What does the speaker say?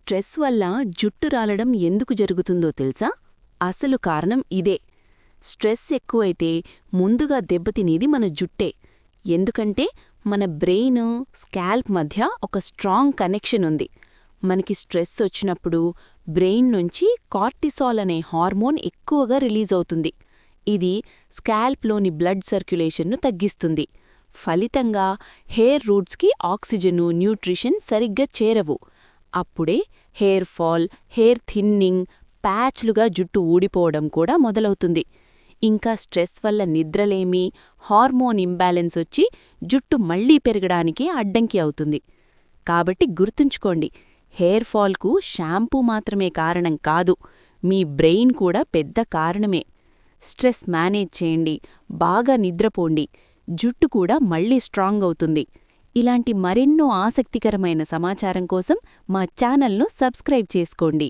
Stress వల్ల జుట్టు రాలడం ఎందుకు జరుగుతుందో తెలుసా? అసలు కారణం ఇదే. స్ట్రెస్ ఎక్కువైతే ముందుగా దెబ్బతినేది మన జుట్టే. ఎందుకంటే మన బ్రెయిన్, స్కాల్ప్ మధ్య ఒక స్ట్రాంగ్ కనెక్షన్ ఉంది. మనకి స్ట్రెస్ వచ్చినప్పుడు బ్రెయిన్ నుంచి కార్టిసాల్ అనే హార్మోన్ ఎక్కువగా రిలీజ్ అవుతుంది. ఇది స్కాల్ప్లోని బ్లడ్ సర్క్యులేషన్ను తగ్గిస్తుంది. ఫలితంగా హెయిర్ రూట్స్కి ఆక్సిజను, న్యూట్రిషన్ సరిగ్గా చేరవు. అప్పుడే హెయిర్ ఫాల్, హెయిర్ థిన్నింగ్, ప్యాచ్లుగా జుట్టు ఊడిపోవడం కూడా మొదలవుతుంది. ఇంకా స్ట్రెస్ వల్ల నిద్రలేమి, హార్మోన్ ఇంబ్యాలెన్స్ వచ్చి జుట్టు మళ్లీ పెరగడానికి అడ్డంకి అవుతుంది. కాబట్టి గుర్తుంచుకోండి, హెయిర్ ఫాల్కు షాంపూ మాత్రమే కారణం కాదు, మీ బ్రెయిన్ కూడా పెద్ద కారణమే. స్ట్రెస్ మేనేజ్ చేయండి, బాగా నిద్రపోండి, జుట్టు కూడా మళ్లీ స్ట్రాంగ్ అవుతుంది. ఇలాంటి మరెన్నో ఆసక్తికరమైన సమాచారం కోసం మా ఛానల్ను సబ్స్క్రైబ్ చేసుకోండి.